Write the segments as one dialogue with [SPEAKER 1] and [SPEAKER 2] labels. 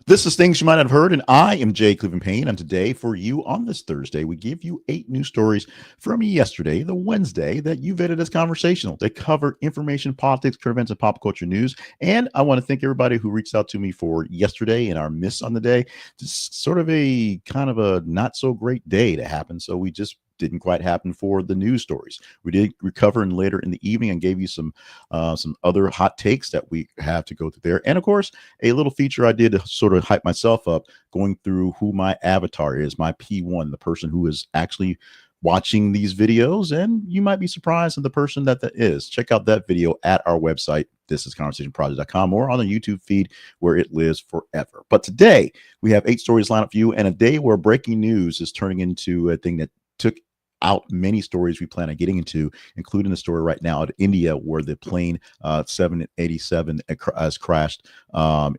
[SPEAKER 1] This is Things You Might Not Have Heard, and I am Jay Cleveland Payne. And today, for you on this Thursday, we give you 8 news stories from yesterday, the Wednesday, that you vetted as conversational. They cover information, politics, current events, and pop culture news. And I want to thank everybody who reached out to me for yesterday and our miss on the day. Just sort of a kind of a not so great day to happen. So we just didn't quite happen for the news stories. We did recover later in the evening and gave you some other hot takes that we have to go through there. And of course, a little feature I did to sort of hype myself up, going through who my avatar is, my P1, the person who is actually watching these videos. And you might be surprised at the person that is. Check out that video at our website, thisisconversationproject.com, or on the YouTube feed where it lives forever. But today we have 8 stories lined up for you, and a day where breaking news is turning into a thing that took out many stories we plan on getting into, including the story right now out of India, where the plane 787 has crashed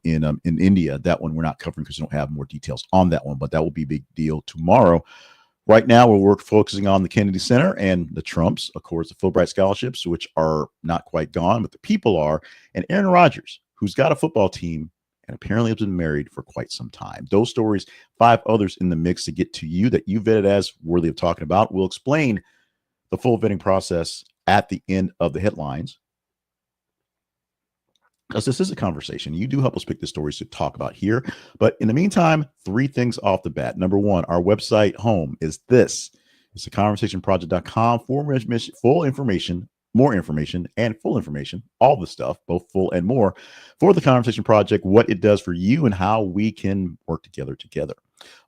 [SPEAKER 1] in India. That one we're not covering because we don't have more details on that one, but that will be a big deal tomorrow. Right now, we're focusing on the Kennedy Center and the Trumps, of course, the Fulbright scholarships, which are not quite gone, but the people are, and Aaron Rodgers, who's got a football team and apparently has been married for quite some time. Those stories, 5 others in the mix to get to you that you vetted as worthy of talking about. We'll explain the full vetting process at the end of the headlines, because this is a conversation. You do help us pick the stories to talk about here. But in the meantime, 3 things off the bat. Number 1, our website home is this. It's theconversationproject.com for full information, more information, and full information, all the stuff, both full and more, for the Conversation Project, what it does for you and how we can work together.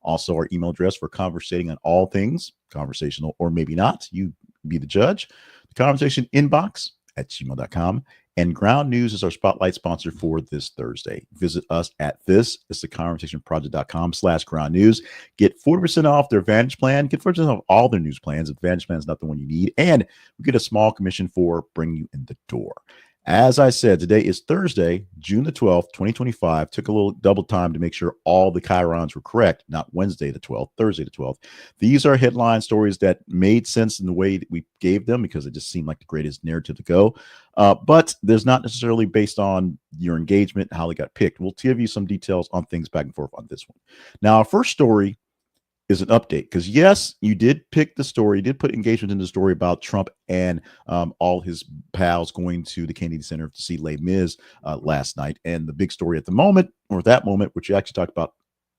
[SPEAKER 1] Also, our email address for conversating on all things conversational, or maybe not. You be the judge. The conversation inbox at gmail.com. And Ground News is our spotlight sponsor for this Thursday. Visit us at thisistheconversationproject.com/ground news. Get 40% off their Advantage plan. Get 40% off all their news plans. Advantage plan is not the one you need. And we get a small commission for bringing you in the door. As I said, today is Thursday, June the 12th, 2025. Took a little double time to make sure all the chyrons were correct. Not Wednesday the 12th, Thursday the 12th. These are headline stories that made sense in the way that we gave them, because it just seemed like the greatest narrative to go. But there's not necessarily based on your engagement, how they got picked. We'll give you some details on things back and forth on this one. Now, our first story is an update, because yes, you did pick the story, you did put engagement in the story about Trump and all his pals going to the Kennedy Center to see Les Mis last night. And the big story at the moment, or that moment, which you actually talked about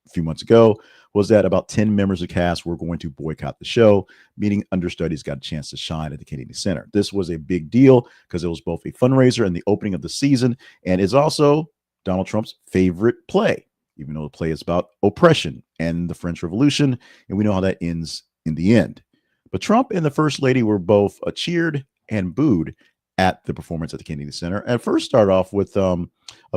[SPEAKER 1] a few months ago, was that about 10 members of cast were going to boycott the show, meaning understudies got a chance to shine at the Kennedy Center. This was a big deal because it was both a fundraiser and the opening of the season, and is also Donald Trump's favorite play, even though the play is about oppression and the French Revolution, and we know how that ends in the end. But Trump and the First Lady were both cheered and booed at the performance at the Kennedy Center. And first start off with a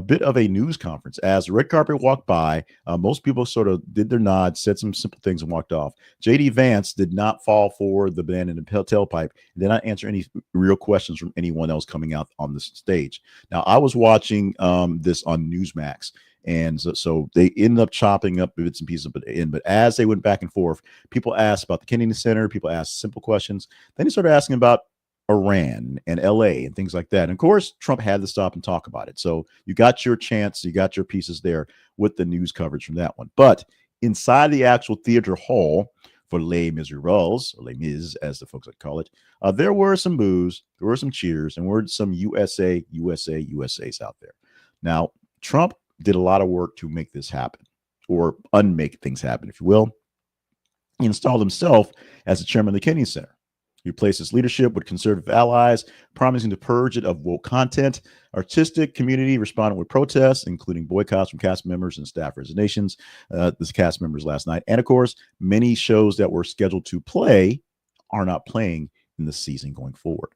[SPEAKER 1] bit of a news conference. As the red carpet walked by, most people sort of did their nod, said some simple things, and walked off. J.D. Vance did not fall for the banana in the tailpipe, and did not answer any real questions from anyone else coming out on the stage. Now, I was watching this on Newsmax, and so they ended up chopping up bits and pieces. But as they went back and forth, people asked about the Kennedy Center. People asked simple questions. Then he started asking about Iran and LA and things like that. And of course, Trump had to stop and talk about it. So you got your chance. You got your pieces there with the news coverage from that one. But inside the actual theater hall for Les Misérables, or Les Mis, as the folks like call it, there were some boos, there were some cheers, and were some USAs out there. Now, Trump did a lot of work to make this happen, or unmake things happen, if you will. He installed himself as the chairman of the Kennedy Center. He replaced his leadership with conservative allies, promising to purge it of woke content. Artistic community responded with protests, including boycotts from cast members and staff resignations. This cast members last night. And of course, many shows that were scheduled to play are not playing in the season going forward.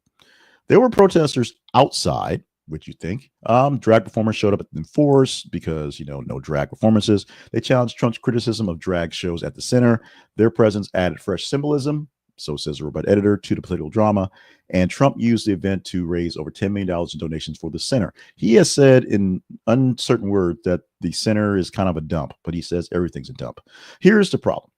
[SPEAKER 1] There were protesters outside, which you think. Drag performers showed up in force because, no drag performances. They challenged Trump's criticism of drag shows at the center. Their presence added fresh symbolism, so says a robot editor, to the political drama. And Trump used the event to raise over $10 million in donations for the center. He has said in uncertain words that the center is kind of a dump, but he says everything's a dump. Here's the problem.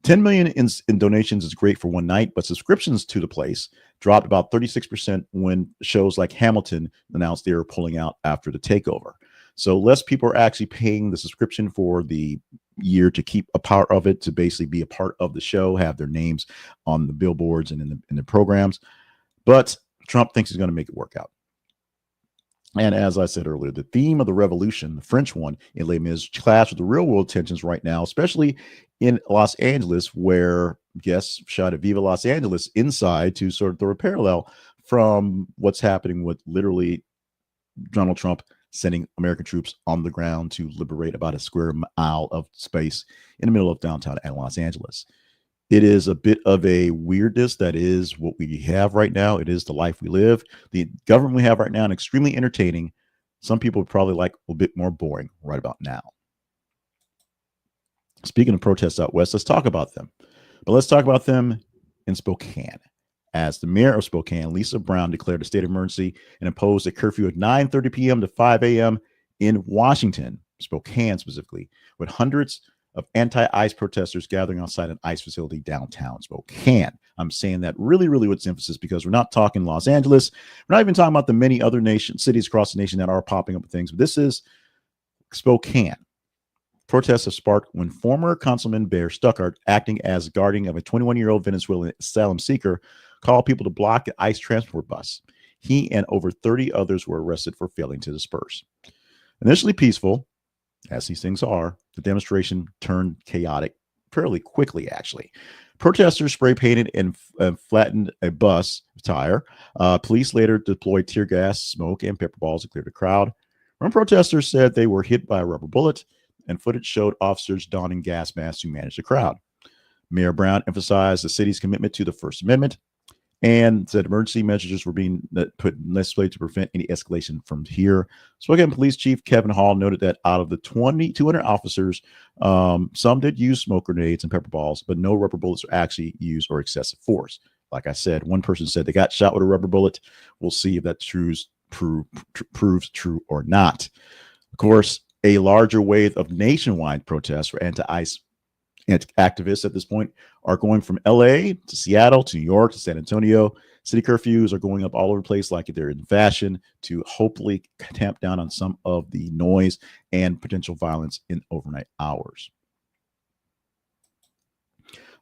[SPEAKER 1] $10 million in donations is great for one night, but subscriptions to the place dropped about 36% when shows like Hamilton announced they were pulling out after the takeover. So less people are actually paying the subscription for the year to keep a part of it, to basically be a part of the show, have their names on the billboards and in the programs. But Trump thinks he's going to make it work out. And as I said earlier, the theme of the revolution, the French one in Les Mis, clash with the real world tensions right now, especially in Los Angeles, where guests shot at Viva Los Angeles inside to sort of throw a parallel from what's happening with literally Donald Trump sending American troops on the ground to liberate about a square mile of space in the middle of downtown Los Angeles. It is a bit of a weirdness that is what we have right now. It is the life we live. The government we have right now is extremely entertaining. Some people would probably like a bit more boring right about now. Speaking of protests out west, let's talk about them. But let's talk about them in Spokane. As the mayor of Spokane, Lisa Brown, declared a state of emergency and imposed a curfew at 9:30 p.m. to 5 a.m. in Washington, Spokane specifically, with hundreds of anti-ICE protesters gathering outside an ICE facility downtown Spokane. I'm saying that really, really with emphasis because we're not talking Los Angeles. We're not even talking about the many other cities across the nation that are popping up with things. But this is Spokane. Protests have sparked when former Councilman Bear Stuckart, acting as guardian of a 21-year-old Venezuelan asylum seeker, called people to block the ICE transport bus. He and over 30 others were arrested for failing to disperse. Initially peaceful, as these things are, the demonstration turned chaotic fairly quickly, actually. Protesters spray painted and flattened a bus tire. Police later deployed tear gas, smoke, and pepper balls to clear the crowd. One protester said they were hit by a rubber bullet, and footage showed officers donning gas masks to manage the crowd. Mayor Brown emphasized the city's commitment to the First Amendment and said emergency measures were being put in place to prevent any escalation from here. Spokane Police Chief Kevin Hall noted that out of the 200 officers, some did use smoke grenades and pepper balls, but no rubber bullets were actually used or excessive force. Like I said, one person said they got shot with a rubber bullet. We'll see if that proves true or not. Of course, a larger wave of nationwide protests for anti-ICE activists at this point are going from LA to Seattle to New York to San Antonio. City curfews are going up all over the place like they're in fashion to hopefully tamp down on some of the noise and potential violence in overnight hours.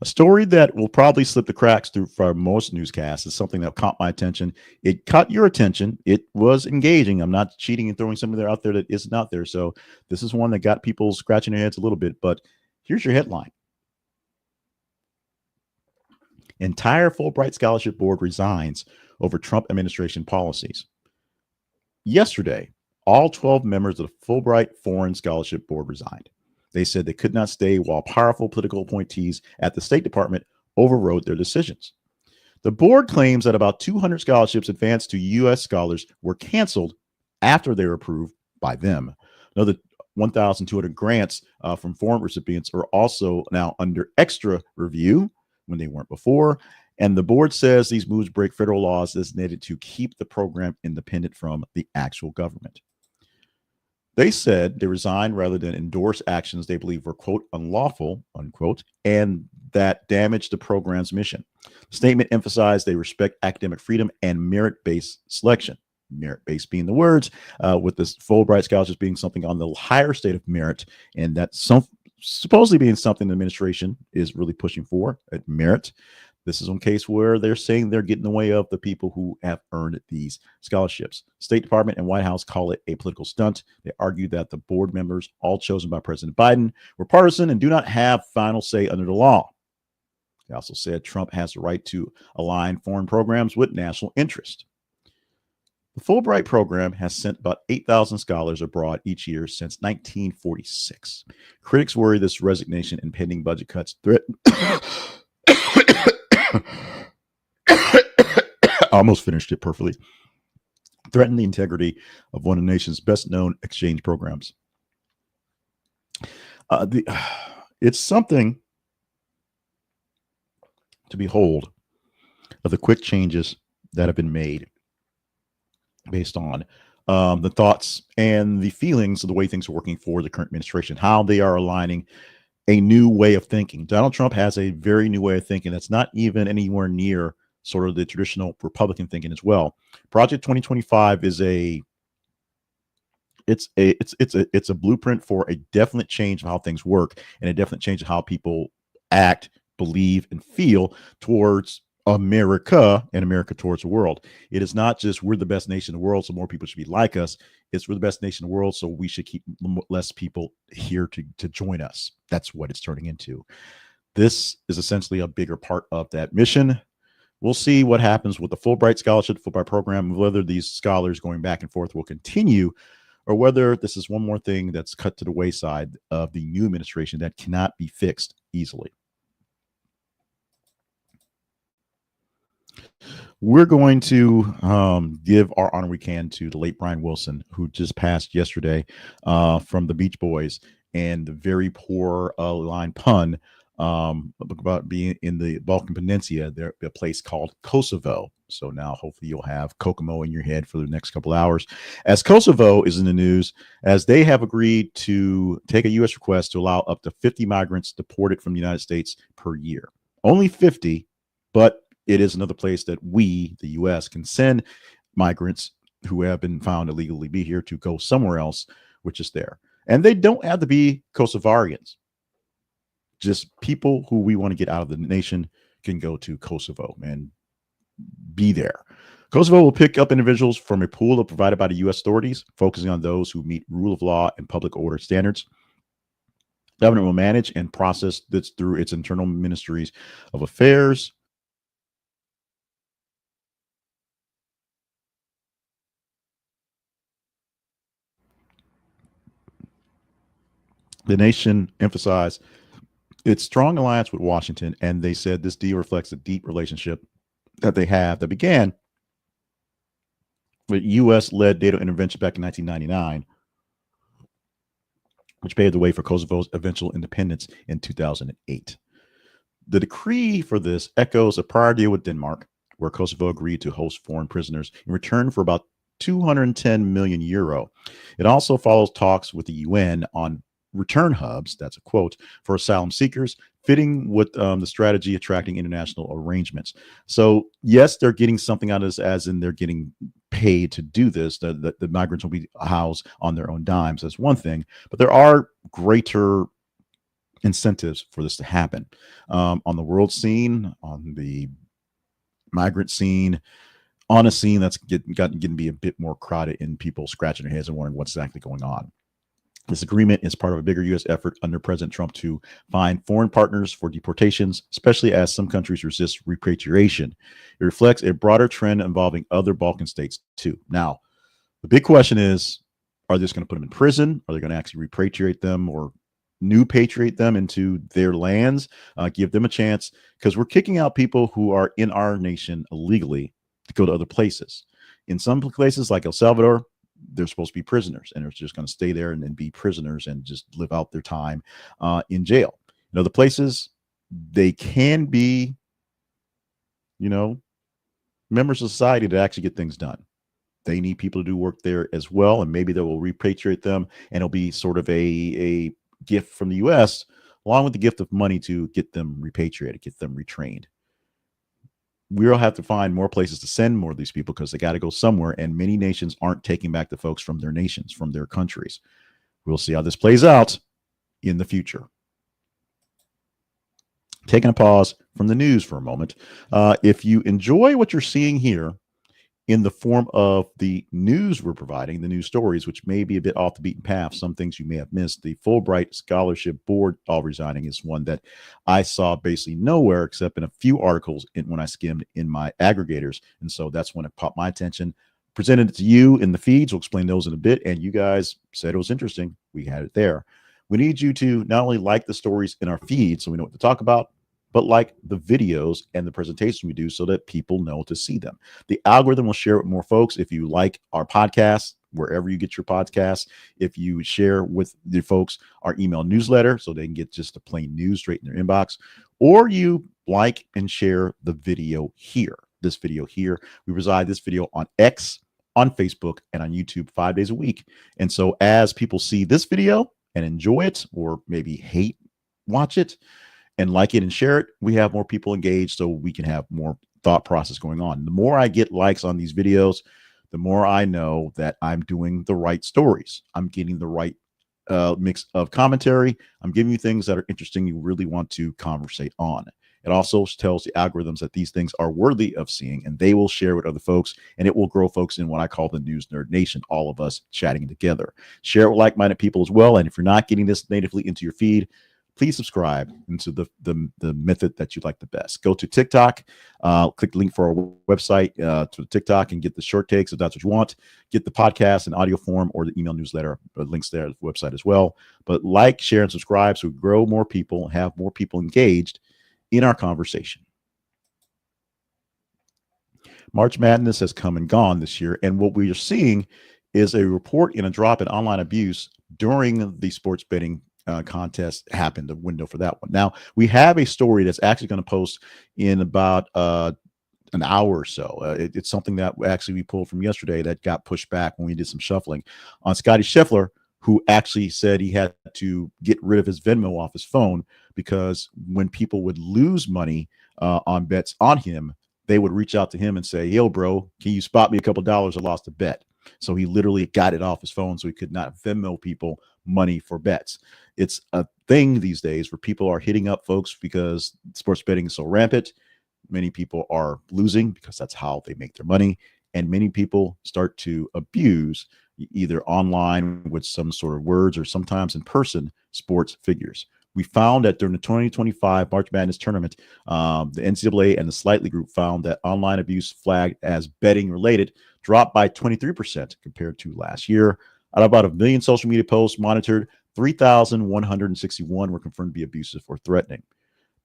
[SPEAKER 1] A story that will probably slip the cracks through for most newscasts is something that caught my attention. It caught your attention. It was engaging. I'm not cheating and throwing something out there that isn't out there. So this is one that got people scratching their heads a little bit, but here's your headline. Entire Fulbright Scholarship Board resigns over Trump administration policies. Yesterday, all 12 members of the Fulbright Foreign Scholarship Board resigned. They said they could not stay while powerful political appointees at the State Department overrode their decisions. The board claims that about 200 scholarships advanced to U.S. scholars were canceled after they were approved by them. Another 1,200 grants from foreign recipients are also now under extra review when they weren't before. And the board says these moves break federal laws designated to keep the program independent from the actual government. They said they resigned rather than endorse actions they believe were, quote, unlawful, unquote, and that damaged the program's mission. The statement emphasized they respect academic freedom and merit-based selection. Merit-based being the words, with this Fulbright scholarships being something on the higher state of merit, and that's supposedly being something the administration is really pushing for at merit. This is one case where they're saying they're getting in the way of the people who have earned these scholarships. State Department and White House call it a political stunt. They argue that the board members, all chosen by President Biden, were partisan and do not have final say under the law. They also said Trump has the right to align foreign programs with national interest. The Fulbright program has sent about 8,000 scholars abroad each year since 1946. Critics worry this resignation and pending budget cuts threaten almost finished it perfectly. Threaten the integrity of one of the nation's best known exchange programs. It's something to behold of the quick changes that have been made based on the thoughts and the feelings of the way things are working for the current administration, how they are aligning a new way of thinking. Donald Trump has a very new way of thinking that's not even anywhere near sort of the traditional Republican thinking as well. Project 2025 is it's a blueprint for a definite change of how things work and a definite change of how people act, believe, and feel towards America and America towards the world. It is not just we're the best nation in the world, so more people should be like us. It's we're the best nation in the world, so we should keep less people here to join us. That's what it's turning into. This is essentially a bigger part of that mission. We'll see what happens with the Fulbright scholarship, Fulbright program, whether these scholars going back and forth will continue, or whether this is one more thing that's cut to the wayside of the new administration that cannot be fixed easily. We're going to give our honor we can to the late Brian Wilson, who just passed yesterday from the Beach Boys, and the very poor line pun about being in the Balkan Peninsula, there a place called Kosovo. So now hopefully you'll have Kokomo in your head for the next couple hours, as Kosovo is in the news, as they have agreed to take a U.S. request to allow up to 50 migrants deported from the United States per year. Only 50, but it is another place that we, the U.S., can send migrants who have been found illegally be here to go somewhere else, which is there. And they don't have to be Kosovarians. Just people who we want to get out of the nation can go to Kosovo and be there. Kosovo will pick up individuals from a pool provided by the U.S. authorities, focusing on those who meet rule of law and public order standards. The government will manage and process this through its internal ministries of affairs. The nation emphasized its strong alliance with Washington, and they said this deal reflects a deep relationship that they have that began with U.S.-led data intervention back in 1999, which paved the way for Kosovo's eventual independence in 2008. The decree for this echoes a prior deal with Denmark, where Kosovo agreed to host foreign prisoners in return for about 210 million euro. It also follows talks with the UN on return hubs, that's a quote, for asylum seekers, fitting with the strategy attracting international arrangements. So yes, they're getting something out of this, as in they're getting paid to do this. The migrants will be housed on their own dimes. That's one thing, but there are greater incentives for this to happen on the world scene, on the migrant scene, on a scene that's getting to be a bit more crowded and people scratching their heads and wondering what's exactly going on. This agreement is part of a bigger U.S. effort under President Trump to find foreign partners for deportations, especially as some countries resist repatriation. It reflects a broader trend involving other Balkan states too. Now, the big question is, are they just going to put them in prison? Are they going to actually repatriate them or new patriate them into their lands, give them a chance? Because we're kicking out people who are in our nation illegally to go to other places. In some places like El Salvador, they're supposed to be prisoners, and they're just going to stay there and be prisoners and just live out their time in jail. In other places, they can be, members of society to actually get things done. They need people to do work there as well, and maybe they will repatriate them, and it'll be sort of a gift from the U.S. along with the gift of money to get them repatriated, get them retrained. We'll have to find more places to send more of these people because they got to go somewhere, and many nations aren't taking back the folks from their nations, from their countries. We'll see how this plays out in the future. Taking a pause from the news for a moment. If you enjoy what you're seeing here in the form of the news we're providing, the news stories, which may be a bit off the beaten path, some things you may have missed. The Fulbright Scholarship Board all resigning is one that I saw basically nowhere except in a few articles when I skimmed in my aggregators. And so that's when it popped my attention. Presented it to you in the feeds. We'll explain those in a bit. And you guys said it was interesting. We had it there. We need you to not only like the stories in our feed so we know what to talk about, but like the videos and the presentation we do so that people know to see them. The algorithm will share it with more folks. If you like our podcast, wherever you get your podcasts, if you share with the folks our email newsletter so they can get just the plain news straight in their inbox, or you like and share the video here, this video here. We reside this video on X, on Facebook, and on YouTube 5 days a week. And so as people see this video and enjoy it, or maybe watch it, and like it and share it, we have more people engaged so we can have more thought process going on. The more I get likes on these videos, the more I know that I'm doing the right stories. I'm getting the right mix of commentary. I'm giving you things that are interesting you really want to conversate on. It also tells the algorithms that these things are worthy of seeing, and they will share with other folks, and it will grow folks in what I call the News Nerd Nation, all of us chatting together. Share it with like-minded people as well, and if you're not getting this natively into your feed, please subscribe into the method that you like the best. Go to TikTok, click the link for our website to TikTok and get the short takes if that's what you want. Get the podcast in audio form or the email newsletter, links there at the website as well. But like, share, and subscribe so we grow more people, have more people engaged in our conversation. March Madness has come and gone this year, and what we are seeing is a report in a drop in online abuse during the sports betting contest happened, the window for that one. Now, we have a story that's actually going to post in about an hour or so. It's something that actually we pulled from yesterday that got pushed back when we did some shuffling on Scotty Scheffler, who actually said he had to get rid of his Venmo off his phone because when people would lose money on bets on him, they would reach out to him and say, yo, bro, can you spot me a couple dollars? I lost a bet. So he literally got it off his phone so he could not Venmo people money for bets. It's a thing these days where people are hitting up folks because sports betting is so rampant. Many people are losing because that's how they make their money. And many people start to abuse either online with some sort of words or sometimes in person sports figures. We found that during the 2025 March Madness tournament, the NCAA and the Slightly Group found that online abuse flagged as betting related dropped by 23% compared to last year. Out of about 1 million social media posts monitored, 3,161 were confirmed to be abusive or threatening.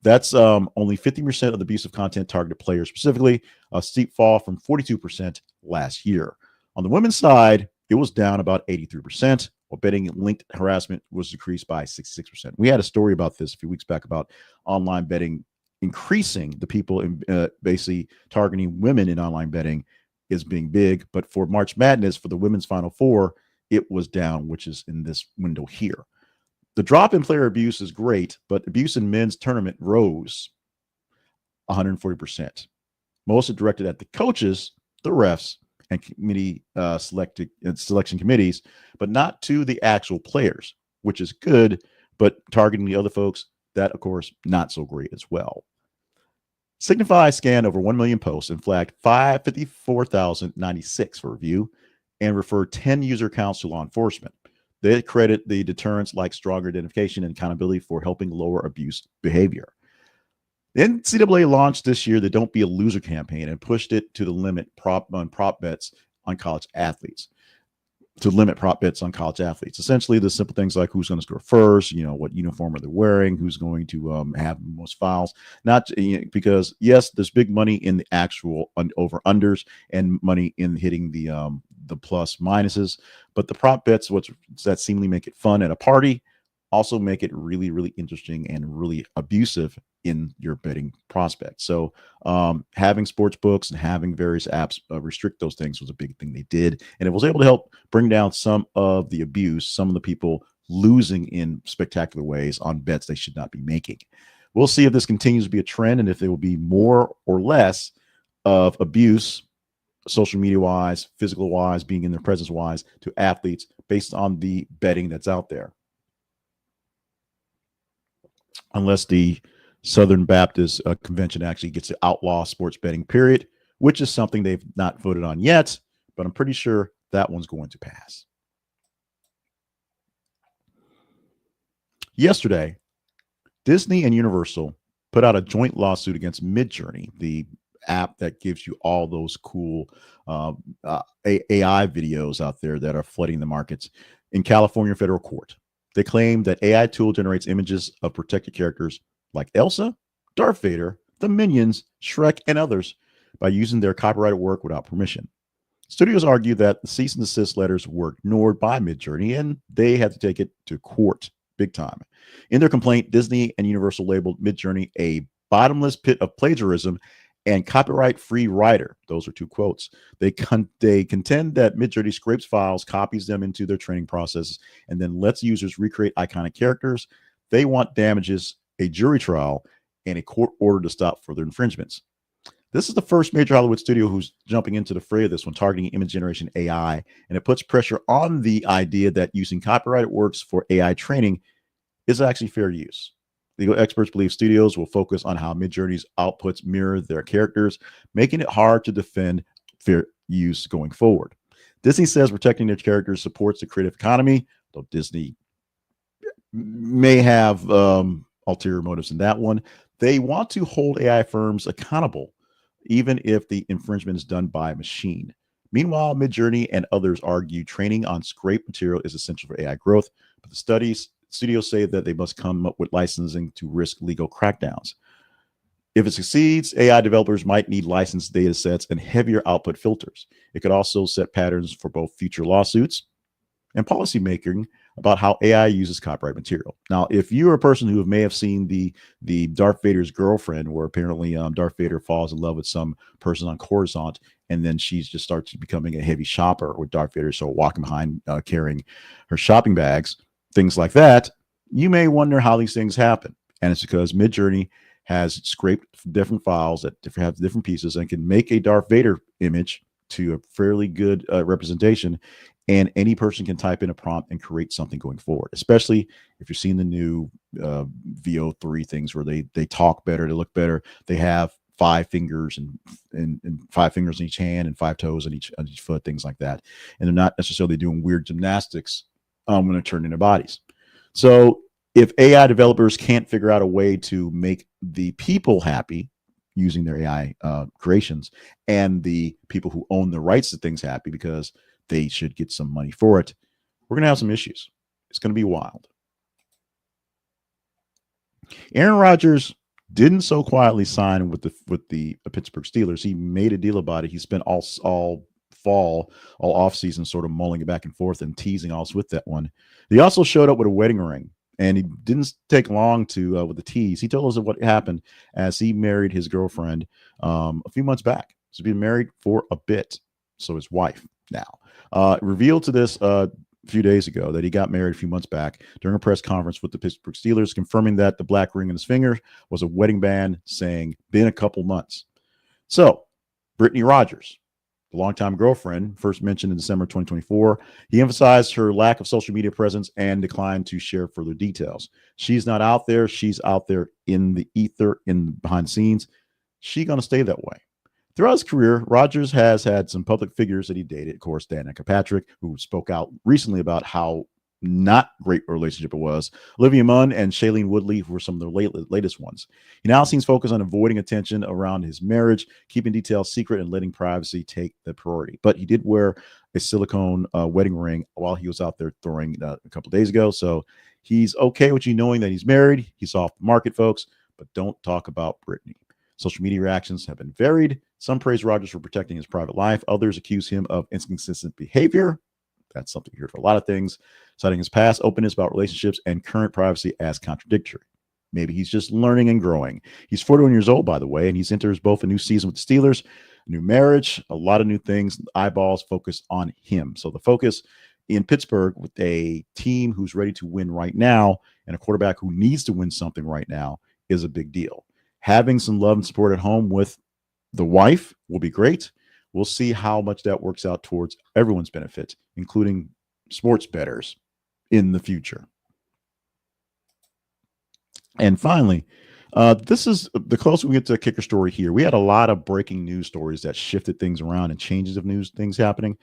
[SPEAKER 1] That's only 50% of the abusive content targeted players specifically, a steep fall from 42% last year. On the women's side, it was down about 83%, while betting linked harassment was decreased by 66%. We had a story about this a few weeks back about online betting increasing, the people in, basically targeting women in online betting is being big. But for March Madness, for the women's Final Four, it was down, which is in this window here. The drop in player abuse is great, but abuse in men's tournament rose 140%. Most are directed at the coaches, the refs, and committee selection committees, but not to the actual players, which is good, but targeting the other folks, that, of course, not so great as well. Signify scanned over 1 million posts and flagged 554,096 for review and referred 10 user accounts to law enforcement. They credit the deterrents like stronger identification and accountability for helping lower abuse behavior. The NCAA launched this year the Don't Be a Loser campaign and pushed it to the limit on prop bets on college athletes. To limit prop bets on college athletes. Essentially, the simple things like who's going to score first, what uniform are they wearing, who's going to have the most fouls. Not because, yes, there's big money in the actual over-unders and money in hitting the plus minuses, but the prop bets, that seemingly make it fun at a party, also make it really, really interesting and really abusive in your betting prospects. So having sports books and having various apps restrict those things was a big thing they did. And it was able to help bring down some of the abuse, some of the people losing in spectacular ways on bets they should not be making. We'll see if this continues to be a trend and if there will be more or less of abuse, social media wise, physical wise, being in their presence wise, to athletes based on the betting that's out there. Unless the Southern Baptist Convention actually gets to outlaw sports betting, period, which is something they've not voted on yet, but I'm pretty sure that one's going to pass. Yesterday, Disney and Universal put out a joint lawsuit against Midjourney, the app that gives you all those cool AI videos out there that are flooding the markets, in California federal court. They claim that AI tool generates images of protected characters like Elsa, Darth Vader, the Minions, Shrek, and others by using their copyrighted work without permission. Studios argue that the cease and desist letters were ignored by Midjourney and they had to take it to court big time. In their complaint, Disney and Universal labeled Midjourney a bottomless pit of plagiarism and copyright-free writer. Those are two quotes. They contend that Midjourney scrapes files, copies them into their training processes, and then lets users recreate iconic characters. They want damages, a jury trial, and a court order to stop further infringements. This is the first major Hollywood studio who's jumping into the fray of this one, targeting image generation AI. And it puts pressure on the idea that using copyrighted works for AI training is actually fair use. Legal experts believe studios will focus on how Midjourney's outputs mirror their characters, making it hard to defend fair use going forward. Disney says protecting their characters supports the creative economy, though Disney may have ulterior motives in that one. They want to hold AI firms accountable, even if the infringement is done by a machine. Meanwhile, Midjourney and others argue training on scraped material is essential for AI growth, but the studios say that they must come up with licensing to risk legal crackdowns. If it succeeds, AI developers might need licensed data sets and heavier output filters. It could also set patterns for both future lawsuits and policymaking about how AI uses copyright material. Now, if you're a person who may have seen the Darth Vader's girlfriend, where apparently Darth Vader falls in love with some person on Coruscant, and then she just starts becoming a heavy shopper with Darth Vader, so walking behind carrying her shopping bags, things like that, you may wonder how these things happen. And it's because Midjourney has scraped different files that have different pieces and can make a Darth Vader image to a fairly good representation. And any person can type in a prompt and create something going forward, especially if you're seeing the new VO3 things where they talk better, they look better. They have 5 fingers and 5 fingers in each hand and 5 toes on each foot, things like that. And they're not necessarily doing weird gymnastics when they're turning their bodies. So if AI developers can't figure out a way to make the people happy using their AI creations, and the people who own the rights to things happy because they should get some money for it, we're going to have some issues. It's going to be wild. Aaron Rodgers didn't so quietly sign with the Pittsburgh Steelers. He made a deal about it. He spent all fall, all offseason sort of mulling it back and forth and teasing us with that one. He also showed up with a wedding ring, and he didn't take long to with the tease. He told us what happened as he married his girlfriend a few months back. So he's been married for a bit. So his wife now revealed to this a few days ago that he got married a few months back during a press conference with the Pittsburgh Steelers, confirming that the black ring on his finger was a wedding band, saying been a couple months. So Brittani Rodgers, the longtime girlfriend, first mentioned in December 2024. He emphasized her lack of social media presence and declined to share further details. She's not out there. She's out there in the ether, in behind the scenes. She's going to stay that way. Throughout his career, Rodgers has had some public figures that he dated. Of course, Danica Patrick, who spoke out recently about how not great a relationship it was. Olivia Munn and Shailene Woodley were some of the latest ones. He now seems focused on avoiding attention around his marriage, keeping details secret, and letting privacy take the priority. But he did wear a silicone wedding ring while he was out there throwing a couple days ago. So he's okay with you knowing that he's married. He's off the market, folks. But don't talk about Brittani. Social media reactions have been varied. Some praise Rodgers for protecting his private life. Others accuse him of inconsistent behavior. That's something you hear for a lot of things, citing his past openness about relationships and current privacy as contradictory. Maybe he's just learning and growing. He's 41 years old, by the way, and he's enters both a new season with the Steelers, a new marriage, a lot of new things. Eyeballs focused on him. So the focus in Pittsburgh with a team who's ready to win right now and a quarterback who needs to win something right now is a big deal. Having some love and support at home with the wife will be great. We'll see how much that works out towards everyone's benefit, including sports bettors in the future. And finally, this is the closer we get to a kicker story here. We had a lot of breaking news stories that shifted things around and changes of news things happening.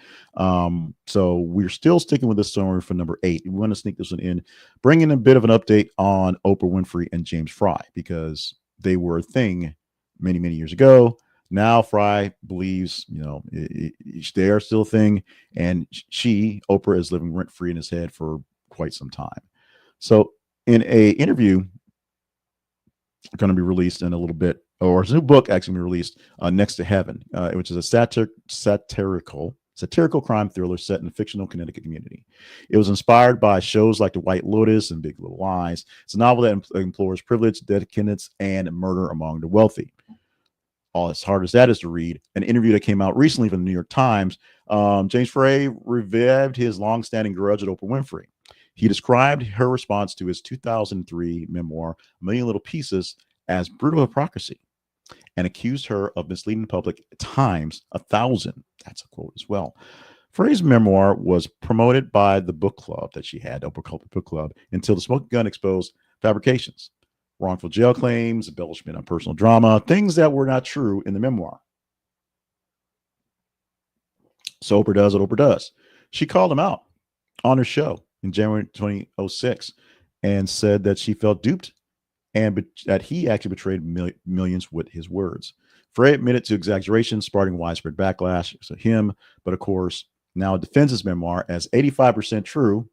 [SPEAKER 1] So we're still sticking with this story for number 8. We want to sneak this one in, bring in a bit of an update on Oprah Winfrey and James Frey, because they were a thing many, many years ago. Now Frey believes, they are still a thing, and Oprah, is living rent-free in his head for quite some time. So in a interview going to be released in a little bit, or his new book actually be released, Next to Heaven, which is a satirical crime thriller set in a fictional Connecticut community. It was inspired by shows like The White Lotus and Big Little Lies. It's a novel that implores privilege, decadence, and murder among the wealthy. All as hard as that is to read, an interview that came out recently from the New York Times, James Frey revived his longstanding grudge at Oprah Winfrey. He described her response to his 2003 memoir, A Million Little Pieces, as brutal hypocrisy. and accused her of misleading the public times 1,000. That's a quote as well. Frey's memoir was promoted by the book club that she had, Oprah called the book club, until the smoking gun exposed fabrications, wrongful jail claims, embellishment on personal drama, things that were not true in the memoir. So Oprah does what Oprah does. She called him out on her show in January 2006 and said that she felt duped and that he actually betrayed millions with his words. Frey admitted to exaggeration, sparking widespread backlash to him, but of course, now defends his memoir as 85% true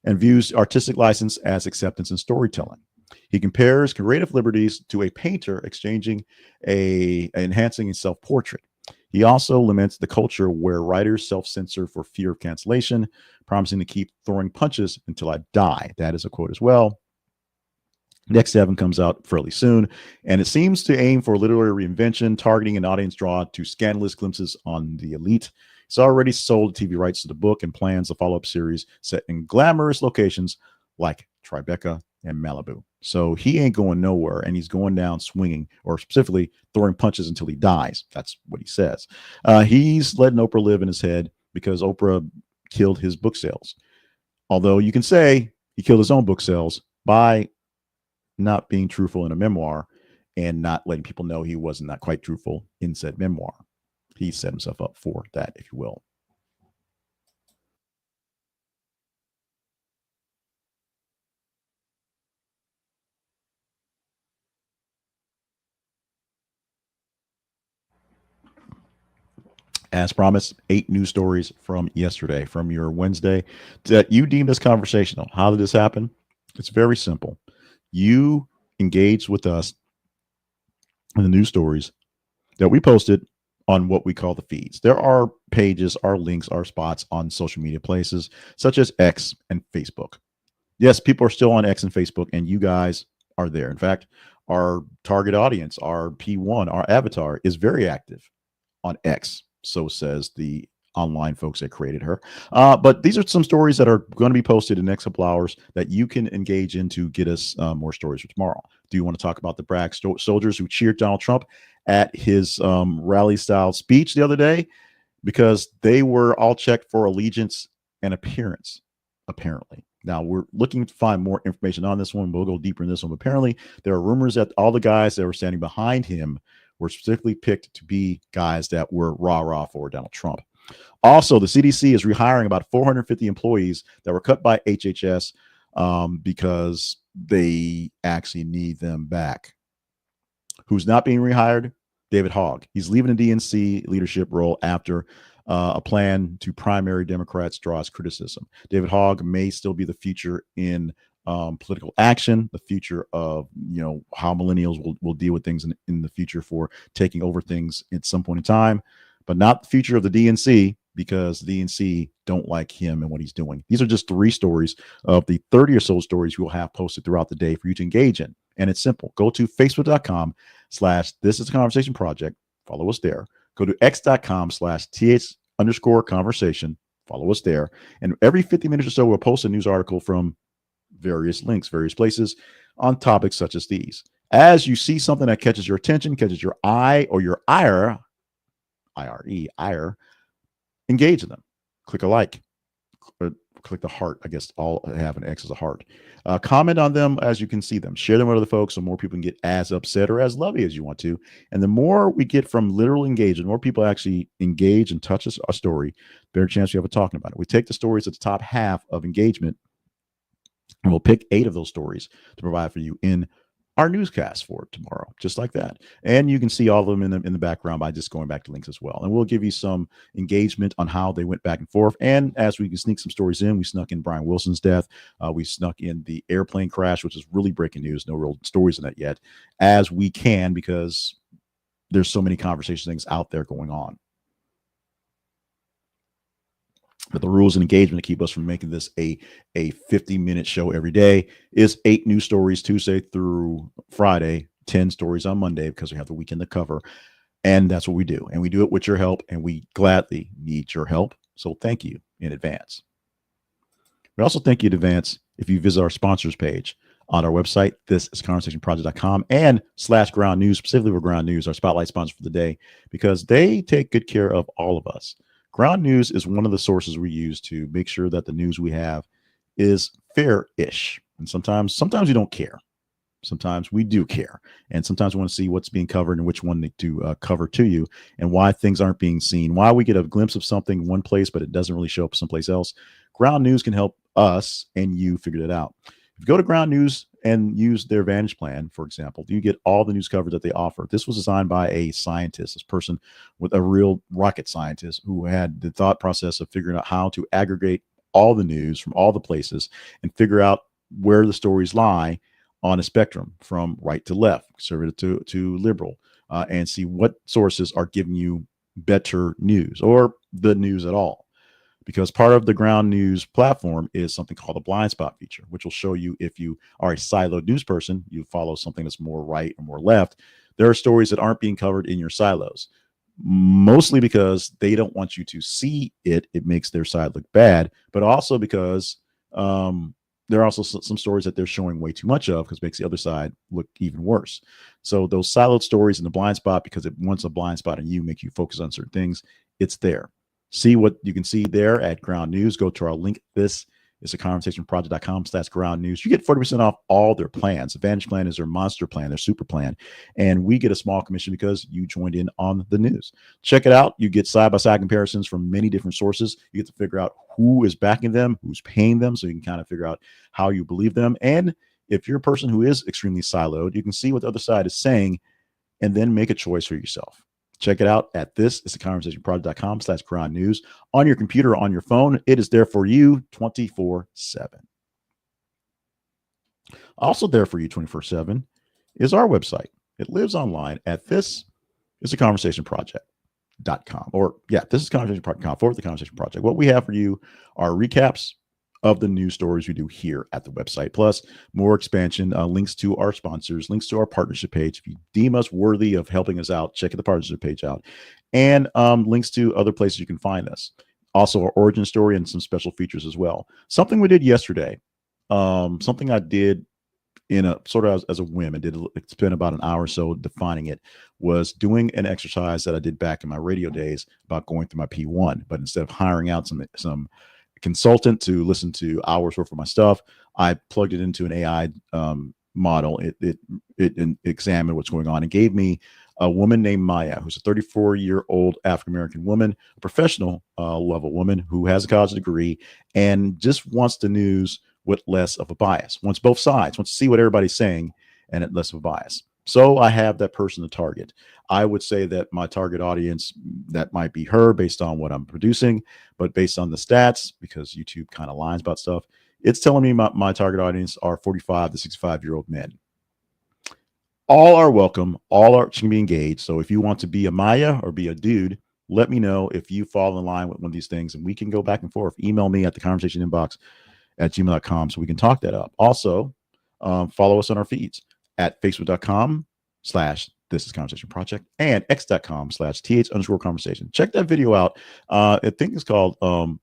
[SPEAKER 1] and views artistic license as acceptance in storytelling. He compares creative liberties to a painter enhancing a self-portrait. He also laments the culture where writers self-censor for fear of cancellation, promising to keep throwing punches until I die. That is a quote as well. Next 7 comes out fairly soon, and it seems to aim for literary reinvention, targeting an audience drawn to scandalous glimpses on the elite. It's already sold TV rights to the book and plans a follow-up series set in glamorous locations like Tribeca and Malibu. So he ain't going nowhere, and he's going down swinging, or specifically throwing punches until he dies. That's what he says. He's letting Oprah live in his head because Oprah killed his book sales. Although you can say he killed his own book sales by not being truthful in a memoir and not letting people know he was not quite truthful in said memoir. He set himself up for that, if you will. As promised, 8 news stories from yesterday, from your Wednesday, that you deemed as conversational. How did this happen? It's very simple. You engaged with us in the news stories that we posted on what we call the feeds. There are pages, our links, our spots on social media places such as X and Facebook. Yes, people are still on X and Facebook, and you guys are there. In fact, our target audience, our P1, our avatar, is very active on X. So says the online folks that created her. But these are some stories that are going to be posted in the next couple hours that you can engage in to get us more stories for tomorrow. Do you want to talk about the brag soldiers who cheered Donald Trump at his rally-style speech the other day? Because they were all checked for allegiance and appearance, apparently. Now, we're looking to find more information on this one. We'll go deeper in this one. But apparently, there are rumors that all the guys that were standing behind him were specifically picked to be guys that were rah-rah for Donald Trump. Also, the CDC is rehiring about 450 employees that were cut by HHS because they actually need them back. Who's not being rehired? David Hogg. He's leaving the DNC leadership role after a plan to primary Democrats draws criticism. David Hogg may still be the future in political action, the future of how millennials will deal with things in the future for taking over things at some point in time, but not the future of the DNC, because the DNC don't like him and what he's doing. These are just 3 stories of the 30 or so stories we will have posted throughout the day for you to engage in. And it's simple. Go to facebook.com/This Is a Conversation Project. Follow us there. Go to x.com/th_conversation. Follow us there. And every 50 minutes or so, we'll post a news article from various links, various places on topics such as these. As you see something that catches your attention, catches your eye or your ire, ire, engage in them. Click a like. Click the heart. I guess all have an X as a heart. Comment on them as you can see them. Share them with other folks so more people can get as upset or as lovey as you want to. And the more we get from literal engagement, more people actually engage and touch a story, better chance we have a talking about it. We take the stories at the top half of engagement, and we'll pick 8 of those stories to provide for you in our newscast for tomorrow, just like that. And you can see all of them in the background by just going back to links as well. And we'll give you some engagement on how they went back and forth. And as we can sneak some stories in, we snuck in Brian Wilson's death. We snuck in the airplane crash, which is really breaking news. No real stories in that yet, as we can, because there's so many conversation things out there going on. But the rules and engagement to keep us from making this a 50-minute show every day is 8 news stories Tuesday through Friday, 10 stories on Monday, because we have the weekend to cover. And that's what we do. And we do it with your help, and we gladly need your help. So thank you in advance. We also thank you in advance if you visit our sponsors page. on our website. This is conversationproject.com and /ground news, specifically for Ground News, our spotlight sponsor for the day, because they take good care of all of us. Ground News is one of the sources we use to make sure that the news we have is fair-ish. And sometimes we don't care. Sometimes we do care. And sometimes we want to see what's being covered and which one to cover to you and why things aren't being seen, why we get a glimpse of something in one place, but it doesn't really show up someplace else. Ground News can help us and you figure it out. If you go to Ground News and use their Vantage Plan, for example, you get all the news coverage that they offer. This was designed by a scientist, this person with a real rocket scientist who had the thought process of figuring out how to aggregate all the news from all the places and figure out where the stories lie on a spectrum from right to left, conservative to liberal, and see what sources are giving you better news or the news at all. Because part of the Ground News platform is something called the blind spot feature, which will show you if you are a siloed news person, you follow something that's more right or more left. There are stories that aren't being covered in your silos, mostly because they don't want you to see it. It makes their side look bad, but also because there are also some stories that they're showing way too much of because it makes the other side look even worse. So those siloed stories in the blind spot, because it wants a blind spot on you, make you focus on certain things, it's there. See what you can see there at Ground News. Go to our link. This is a conversationproject.com/ground news. You get 40% off all their plans. The Vantage Plan is their monster plan, their super plan. And we get a small commission because you joined in on the news. Check it out. You get side-by-side comparisons from many different sources. You get to figure out who is backing them, who's paying them, so you can kind of figure out how you believe them. And if you're a person who is extremely siloed, you can see what the other side is saying and then make a choice for yourself. Check it out at thisistheconversationproject.com/ground news on your computer or on your phone. It is there for you 24/7. Also there for you 24/7 is our website. It lives online at thisistheconversationproject.com, or this is conversationproject.com for the Conversation Project. What we have for you are recaps of the news stories we do here at the website, plus more expansion, links to our sponsors, links to our partnership page. If you deem us worthy of helping us out, check the partnership page out, and links to other places you can find us. Also, our origin story and some special features as well. Something we did yesterday, something I did in a sort of as a whim, and spent about an hour or so defining it, was doing an exercise that I did back in my radio days about going through my P1, but instead of hiring out some consultant to listen to hours worth of my stuff, I plugged it into an AI model. It examined what's going on and gave me a woman named Maya, who's a 34-year-old African-American woman, a professional level woman who has a college degree and just wants the news with less of a bias, wants both sides, wants to see what everybody's saying and at less of a bias. So I have that person to target. I would say that my target audience, that might be her based on what I'm producing, but based on the stats, because YouTube kind of lies about stuff, it's telling me my target audience are 45 to 65-year-old men. All are welcome. All can be engaged. So if you want to be a Maya or be a dude, let me know if you fall in line with one of these things, and we can go back and forth. Email me at the conversation inbox at gmail.com so we can talk that up. Also, follow us on our feeds at facebook.com/This is Conversation Project and x.com/th_conversation. Check that video out. I think it's called The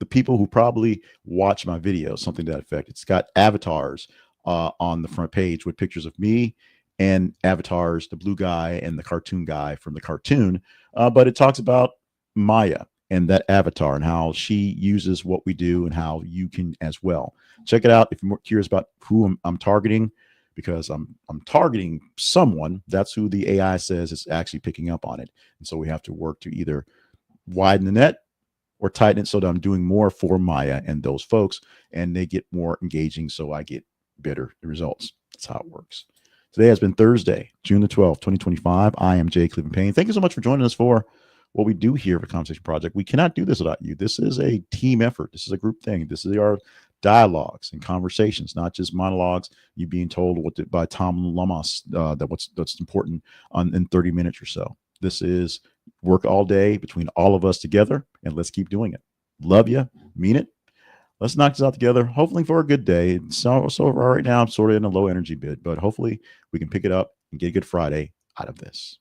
[SPEAKER 1] People Who Probably Watch My Videos, something to that effect. It's got avatars on the front page with pictures of me and avatars, the blue guy and the cartoon guy from the cartoon. But it talks about Maya and that avatar and how she uses what we do and how you can as well. Check it out if you're more curious about who I'm targeting, because I'm targeting someone. That's who the AI says is actually picking up on it. And so we have to work to either widen the net or tighten it so that I'm doing more for Maya and those folks, and they get more engaging so I get better results. That's how it works. Today has been Thursday, June the 12th, 2025. I am Jay Cleveland Payne. Thank you so much for joining us for what we do here at the Conversation Project. We cannot do this without you. This is a team effort. This is a group thing. This is our dialogues and conversations, not just monologues, you being told by Tom Lamas that's important in 30 minutes or so. This is work all day between all of us together, and let's keep doing it. Love you, mean it. Let's knock this out together, hopefully for a good day. So right now I'm sort of in a low energy bit, but hopefully we can pick it up and get a good Friday out of this.